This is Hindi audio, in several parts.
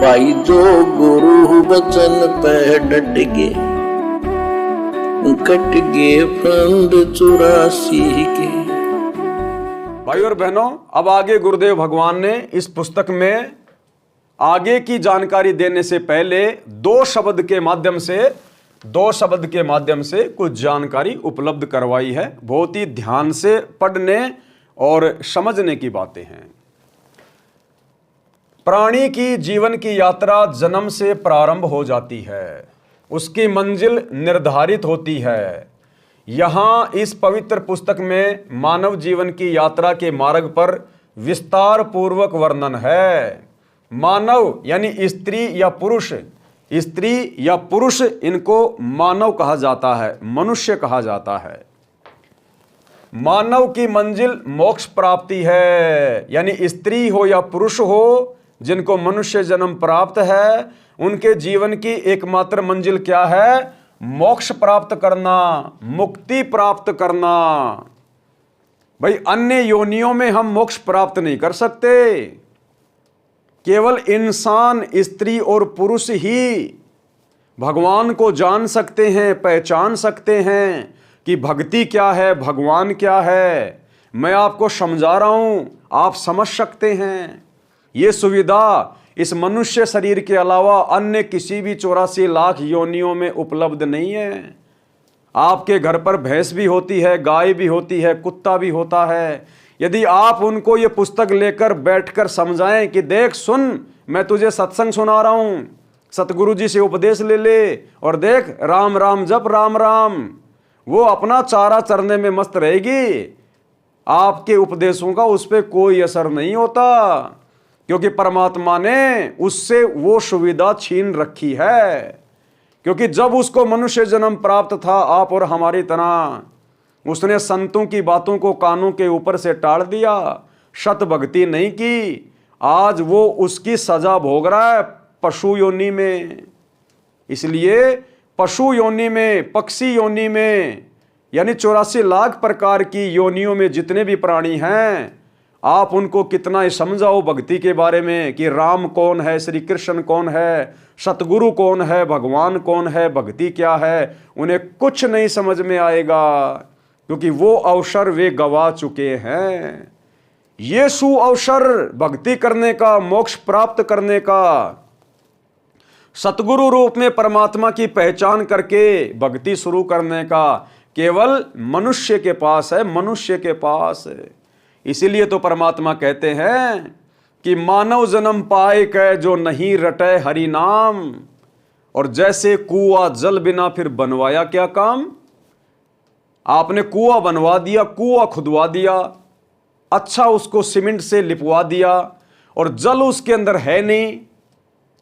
भाई जो गुरु वचन पे डट गए, कट गए फंद 84 के। भाई और बहनों, अब आगे गुरुदेव भगवान ने इस पुस्तक में आगे की जानकारी देने से पहले दो शब्द के माध्यम से कुछ जानकारी उपलब्ध करवाई है। बहुत ही ध्यान से पढ़ने और समझने की बातें हैं। प्राणी की जीवन की यात्रा जन्म से प्रारंभ हो जाती है, उसकी मंजिल निर्धारित होती है। यहाँ इस पवित्र पुस्तक में मानव जीवन की यात्रा के मार्ग पर विस्तार पूर्वक वर्णन है। मानव यानी स्त्री या पुरुष इनको मानव कहा जाता है, मनुष्य कहा जाता है। मानव की मंजिल मोक्ष प्राप्ति है, यानी स्त्री हो या पुरुष हो जिनको मनुष्य जन्म प्राप्त है, उनके जीवन की एकमात्र मंजिल क्या है? मोक्ष प्राप्त करना, मुक्ति प्राप्त करना। भाई अन्य योनियों में हम मोक्ष प्राप्त नहीं कर सकते। केवल इंसान, स्त्री और पुरुष ही भगवान को जान सकते हैं, पहचान सकते हैं कि भक्ति क्या है, भगवान क्या है। मैं आपको समझा रहा हूं, आप समझ सकते हैं। ये सुविधा इस मनुष्य शरीर के अलावा अन्य किसी भी 84 लाख योनियों में उपलब्ध नहीं है। आपके घर पर भैंस भी होती है, गाय भी होती है, कुत्ता भी होता है। यदि आप उनको ये पुस्तक लेकर बैठकर समझाएं कि देख सुन, मैं तुझे सत्संग सुना रहा हूं, सतगुरु जी से उपदेश ले ले और देख राम राम जप राम राम, वो अपना चारा चरने में मस्त रहेगी। आपके उपदेशों का उस पर कोई असर नहीं होता, क्योंकि परमात्मा ने उससे वो सुविधा छीन रखी है। क्योंकि जब उसको मनुष्य जन्म प्राप्त था, आप और हमारी तरह, उसने संतों की बातों को कानों के ऊपर से टाल दिया, सत भक्ति नहीं की। आज वो उसकी सजा भोग रहा है पशु योनि में। इसलिए पशु योनि में, पक्षी योनि में, यानी 84 लाख प्रकार की योनियों में जितने भी प्राणी हैं, आप उनको कितना ही समझाओ भक्ति के बारे में कि राम कौन है, श्री कृष्ण कौन है, सतगुरु कौन है, भगवान कौन है, भक्ति क्या है, उन्हें कुछ नहीं समझ में आएगा, क्योंकि वो अवसर वे गवा चुके हैं। ये सुअवसर भक्ति करने का, मोक्ष प्राप्त करने का, सतगुरु रूप में परमात्मा की पहचान करके भक्ति शुरू करने का केवल मनुष्य के पास है, मनुष्य के पास है। इसीलिए तो परमात्मा कहते हैं कि मानव जन्म पाए कै जो नहीं रटे हरि नाम। और जैसे कुआं जल बिना फिर बनवाया क्या काम? आपने कुआं बनवा दिया, कुआं खुदवा दिया, अच्छा उसको सीमेंट से लिपवा दिया और जल उसके अंदर है नहीं,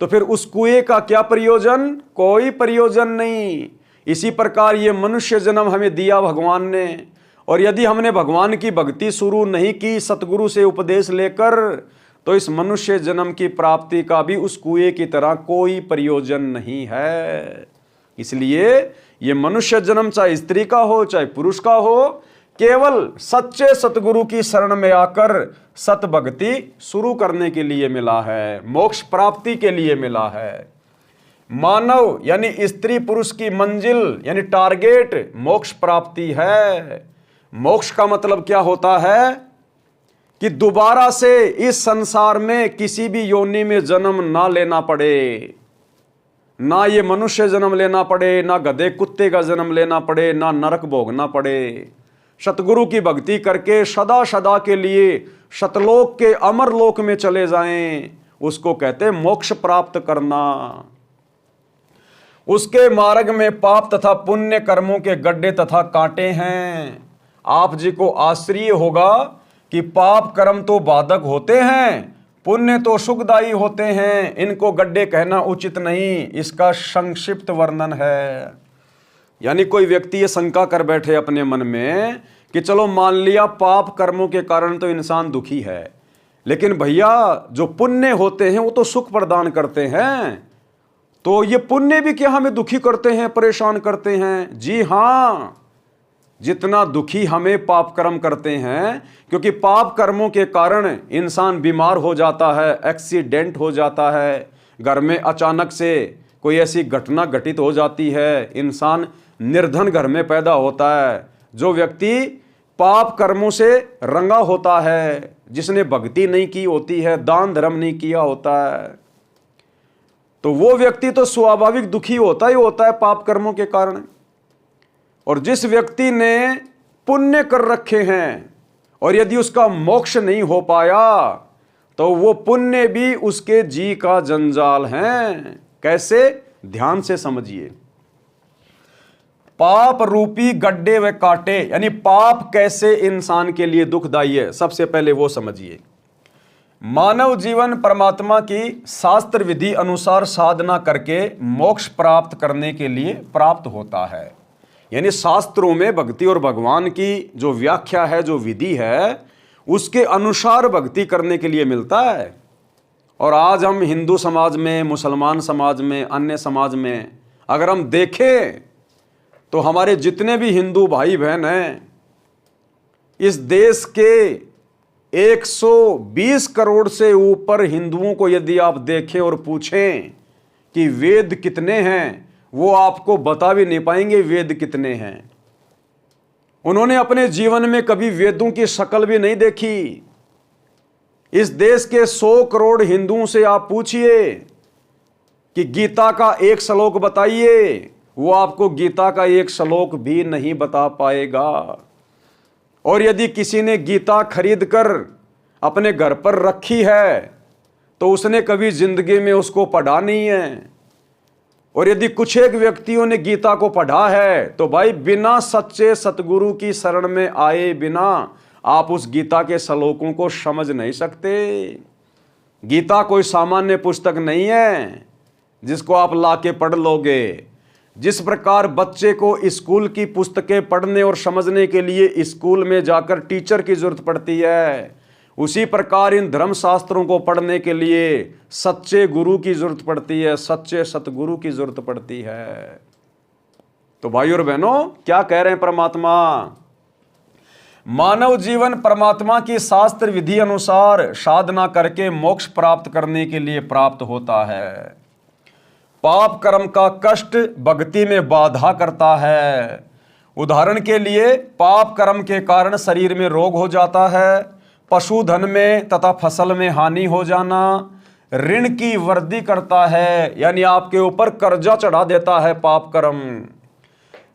तो फिर उस कुएं का क्या प्रयोजन? कोई प्रयोजन नहीं। इसी प्रकार ये मनुष्य जन्म हमें दिया भगवान ने, और यदि हमने भगवान की भक्ति शुरू नहीं की सतगुरु से उपदेश लेकर, तो इस मनुष्य जन्म की प्राप्ति का भी उस कुएं की तरह कोई प्रयोजन नहीं है। इसलिए ये मनुष्य जन्म चाहे स्त्री का हो चाहे पुरुष का हो, केवल सच्चे सतगुरु की शरण में आकर सत भक्ति शुरू करने के लिए मिला है, मोक्ष प्राप्ति के लिए मिला है। मानव यानी स्त्री पुरुष की मंजिल यानी टारगेट मोक्ष प्राप्ति है। मोक्ष का मतलब क्या होता है? कि दोबारा से इस संसार में किसी भी योनि में जन्म ना लेना पड़े, ना ये मनुष्य जन्म लेना पड़े, ना गधे कुत्ते का जन्म लेना पड़े, ना नरक भोगना पड़े। सतगुरु की भक्ति करके सदा सदा के लिए सतलोक के अमर लोक में चले जाएं, उसको कहते हैं मोक्ष प्राप्त करना। उसके मार्ग में पाप तथा पुण्य कर्मों के गड्ढे तथा कांटे हैं। आप जी को आश्चर्य होगा कि पाप कर्म तो बाधक होते हैं, पुण्य तो सुखदायी होते हैं, इनको गड्ढे कहना उचित नहीं। इसका संक्षिप्त वर्णन है। यानी कोई व्यक्ति ये शंका कर बैठे अपने मन में कि चलो मान लिया पाप कर्मों के कारण तो इंसान दुखी है, लेकिन भैया जो पुण्य होते हैं वो तो सुख प्रदान करते हैं, तो ये पुण्य भी क्या हमें दुखी करते हैं, परेशान करते हैं? जी हाँ, जितना दुखी हमें पाप कर्म करते हैं, क्योंकि पाप कर्मों के कारण इंसान बीमार हो जाता है, एक्सीडेंट हो जाता है, घर में अचानक से कोई ऐसी घटना घटित हो जाती है, इंसान निर्धन घर में पैदा होता है, जो व्यक्ति पाप कर्मों से रंगा होता है, जिसने भक्ति नहीं की होती है, दान धर्म नहीं किया होता है, तो वो व्यक्ति तो स्वाभाविक दुखी होता ही होता है पाप कर्मों के कारण। और जिस व्यक्ति ने पुण्य कर रखे हैं और यदि उसका मोक्ष नहीं हो पाया तो वो पुण्य भी उसके जी का जंजाल है। कैसे? ध्यान से समझिए। पाप रूपी गड्ढे व कांटे, यानी पाप कैसे इंसान के लिए दुखदाई है, सबसे पहले वो समझिए। मानव जीवन परमात्मा की शास्त्र विधि अनुसार साधना करके मोक्ष प्राप्त करने के लिए प्राप्त होता है। यानी शास्त्रों में भक्ति और भगवान की जो व्याख्या है, जो विधि है, उसके अनुसार भक्ति करने के लिए मिलता है। और आज हम हिंदू समाज में, मुसलमान समाज में, अन्य समाज में अगर हम देखें तो हमारे जितने भी हिंदू भाई बहन हैं, इस देश के 120 करोड़ से ऊपर हिंदुओं को यदि आप देखें और पूछें कि वेद कितने हैं, वो आपको बता भी नहीं पाएंगे वेद कितने हैं। उन्होंने अपने जीवन में कभी वेदों की शक्ल भी नहीं देखी। इस देश के 100 करोड़ हिंदुओं से आप पूछिए कि गीता का एक श्लोक बताइए, वो आपको गीता का एक श्लोक भी नहीं बता पाएगा। और यदि किसी ने गीता खरीद कर अपने घर पर रखी है तो उसने कभी जिंदगी में उसको पढ़ा नहीं है। और यदि कुछ एक व्यक्तियों ने गीता को पढ़ा है तो भाई बिना सच्चे सतगुरु की शरण में आए बिना आप उस गीता के श्लोकों को समझ नहीं सकते। गीता कोई सामान्य पुस्तक नहीं है जिसको आप लाके पढ़ लोगे। जिस प्रकार बच्चे को स्कूल की पुस्तकें पढ़ने और समझने के लिए स्कूल में जाकर टीचर की जरूरत पड़ती है, उसी प्रकार इन धर्म शास्त्रों को पढ़ने के लिए सच्चे गुरु की जरूरत पड़ती है, सच्चे सतगुरु की जरूरत पड़ती है। तो भाइयों और बहनों, क्या कह रहे हैं परमात्मा? मानव जीवन परमात्मा की शास्त्र विधि अनुसार साधना करके मोक्ष प्राप्त करने के लिए प्राप्त होता है। पाप कर्म का कष्ट भक्ति में बाधा करता है। उदाहरण के लिए, पाप कर्म के कारण शरीर में रोग हो जाता है, पशुधन में तथा फसल में हानि हो जाना, ऋण की वृद्धि करता है, यानी आपके ऊपर कर्जा चढ़ा देता है पाप कर्म।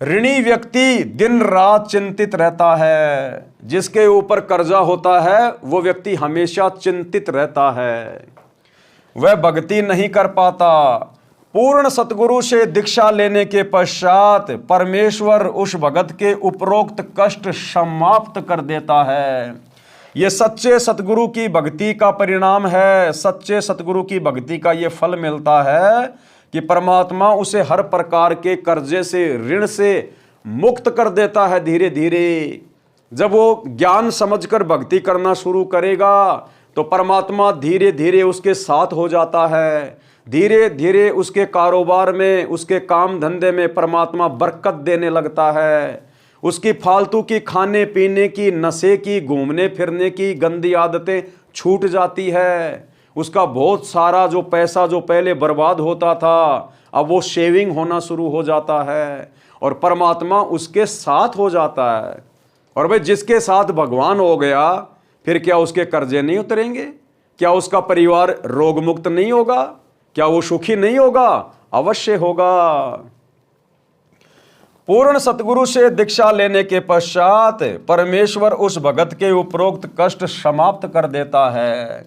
ऋणी व्यक्ति दिन रात चिंतित रहता है। जिसके ऊपर कर्जा होता है वो व्यक्ति हमेशा चिंतित रहता है, वह भक्ति नहीं कर पाता। पूर्ण सतगुरु से दीक्षा लेने के पश्चात परमेश्वर उस भगत के उपरोक्त कष्ट समाप्त कर देता है। यह सच्चे सतगुरु की भक्ति का परिणाम है। सच्चे सतगुरु की भक्ति का यह फल मिलता है कि परमात्मा उसे हर प्रकार के कर्जे से, ऋण से मुक्त कर देता है धीरे धीरे। जब वो ज्ञान समझकर भक्ति करना शुरू करेगा तो परमात्मा धीरे धीरे उसके साथ हो जाता है। धीरे धीरे उसके कारोबार में, उसके काम धंधे में परमात्मा बरकत देने लगता है। उसकी फालतू की खाने पीने की, नशे की, घूमने फिरने की गंदी आदतें छूट जाती है। उसका बहुत सारा जो पैसा जो पहले बर्बाद होता था, अब वो शेविंग होना शुरू हो जाता है और परमात्मा उसके साथ हो जाता है। और भाई जिसके साथ भगवान हो गया, फिर क्या उसके कर्जे नहीं उतरेंगे? क्या उसका परिवार रोग मुक्त नहीं होगा? क्या वो सुखी नहीं होगा? अवश्य होगा। पूर्ण सतगुरु से दीक्षा लेने के पश्चात परमेश्वर उस भगत के उपरोक्त कष्ट समाप्त कर देता है।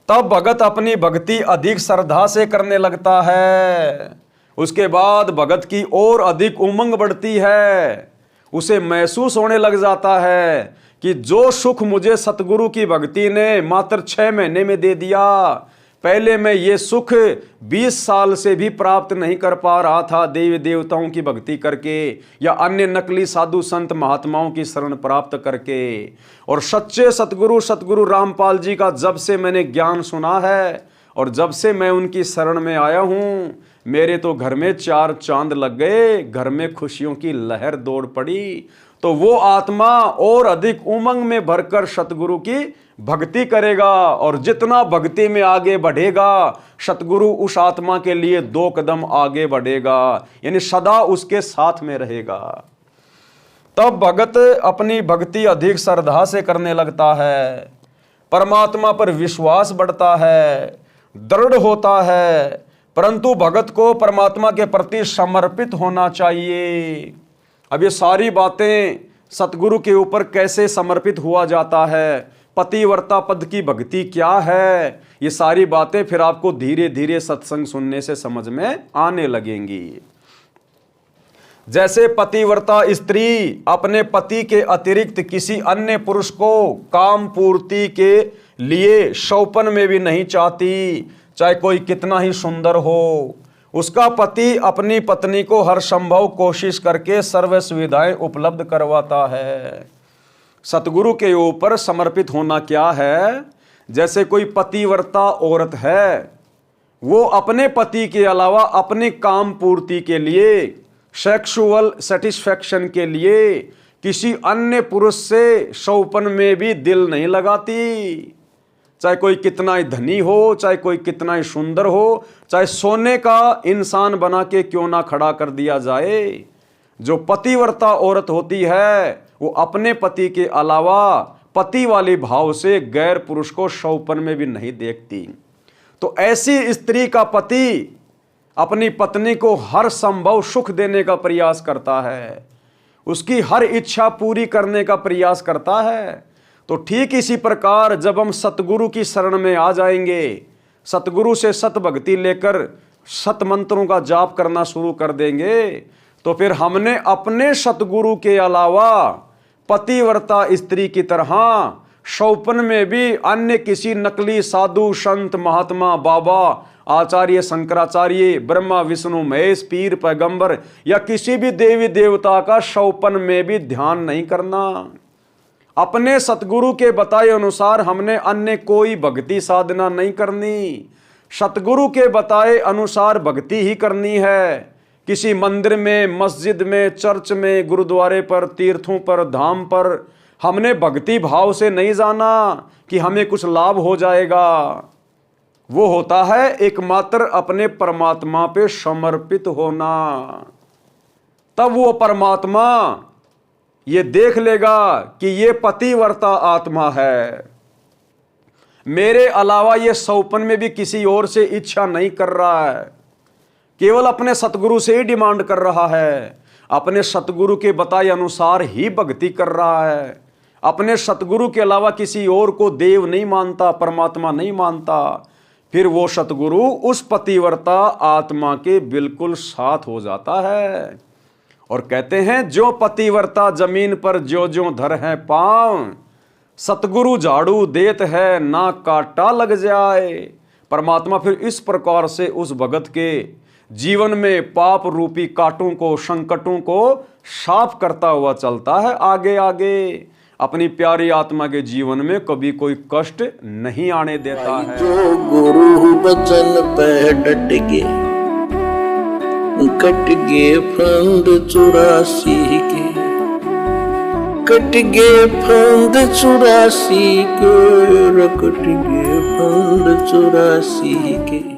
तब भगत अपनी भक्ति अधिक श्रद्धा से करने लगता है। उसके बाद भगत की और अधिक उमंग बढ़ती है। उसे महसूस होने लग जाता है कि जो सुख मुझे सतगुरु की भक्ति ने मात्र 6 महीने में दे दिया, पहले मैं ये सुख 20 साल से भी प्राप्त नहीं कर पा रहा था देवी देवताओं की भक्ति करके या अन्य नकली साधु संत महात्माओं की शरण प्राप्त करके। और सच्चे सतगुरु रामपाल जी का जब से मैंने ज्ञान सुना है और जब से मैं उनकी शरण में आया हूँ, मेरे तो घर में 4 चांद लग गए, घर में खुशियों की लहर दौड़ पड़ी। तो वो आत्मा और अधिक उमंग में भरकर सतगुरु की भक्ति करेगा, और जितना भक्ति में आगे बढ़ेगा सतगुरु उस आत्मा के लिए 2 कदम आगे बढ़ेगा, यानी सदा उसके साथ में रहेगा। तब भगत अपनी भक्ति अधिक श्रद्धा से करने लगता है, परमात्मा पर विश्वास बढ़ता है, दृढ़ होता है। परंतु भगत को परमात्मा के प्रति समर्पित होना चाहिए। अब ये सारी बातें सतगुरु के ऊपर कैसे समर्पित हुआ जाता है, पतिव्रता पद की भक्ति क्या है, ये सारी बातें फिर आपको धीरे धीरे सत्संग सुनने से समझ में आने लगेंगी। जैसे पतिव्रता स्त्री अपने पति के अतिरिक्त किसी अन्य पुरुष को काम पूर्ति के लिए शौपन में भी नहीं चाहती, चाहे कोई कितना ही सुंदर हो। उसका पति अपनी पत्नी को हर संभव कोशिश करके सर्व सुविधाएं उपलब्ध करवाता है। सतगुरु के ऊपर समर्पित होना क्या है? जैसे कोई पतिव्रता औरत है, वो अपने पति के अलावा अपनी काम पूर्ति के लिए, सेक्सुअल सेटिस्फैक्शन के लिए किसी अन्य पुरुष से शौपन में भी दिल नहीं लगाती। चाहे कोई कितना ही धनी हो, चाहे कोई कितना ही सुंदर हो, चाहे सोने का इंसान बना के क्यों ना खड़ा कर दिया जाए। जो पतिव्रता औरत होती है वो अपने पति के अलावा पति वाले भाव से गैर पुरुष को शौपन में भी नहीं देखती। तो ऐसी स्त्री का पति अपनी पत्नी को हर संभव सुख देने का प्रयास करता है, उसकी हर इच्छा पूरी करने का प्रयास करता है। तो ठीक इसी प्रकार जब हम सतगुरु की शरण में आ जाएंगे, सतगुरु से सत भक्ति लेकर सत मंत्रों का जाप करना शुरू कर देंगे, तो फिर हमने अपने सतगुरु के अलावा पतिव्रता स्त्री की तरह शौपन में भी अन्य किसी नकली साधु संत महात्मा बाबा आचार्य शंकराचार्य ब्रह्मा विष्णु महेश पीर पैगंबर या किसी भी देवी देवता का शौपन में भी ध्यान नहीं करना। अपने सतगुरु के बताए अनुसार हमने अन्य कोई भक्ति साधना नहीं करनी, सतगुरु के बताए अनुसार भक्ति ही करनी है। किसी मंदिर में, मस्जिद में, चर्च में, गुरुद्वारे पर, तीर्थों पर, धाम पर हमने भक्ति भाव से नहीं जाना कि हमें कुछ लाभ हो जाएगा। वो होता है एकमात्र अपने परमात्मा पे समर्पित होना। तब वो परमात्मा ये देख लेगा कि ये पतिव्रता आत्मा है, मेरे अलावा ये शौपन में भी किसी और से इच्छा नहीं कर रहा है, केवल अपने सतगुरु से ही डिमांड कर रहा है, अपने सतगुरु के बताए अनुसार ही भक्ति कर रहा है, अपने सतगुरु के अलावा किसी और को देव नहीं मानता, परमात्मा नहीं मानता। फिर वो सतगुरु उस पतिव्रता आत्मा के बिल्कुल साथ हो जाता है। और कहते हैं जो पतिव्रता जमीन पर ज्यों ज्यों धर है पांव, सतगुरु झाड़ू देत है ना काटा लग जाए। परमात्मा फिर इस प्रकार से उस भगत के जीवन में पाप रूपी कांटों को, संकटों को साफ करता हुआ चलता है आगे आगे। अपनी प्यारी आत्मा के जीवन में कभी कोई कष्ट नहीं आने देता है। जो गुरु बचन पे डट के कट गे फंद 84 के, कट गे फंद 84 के, कट गे फंद 84 के।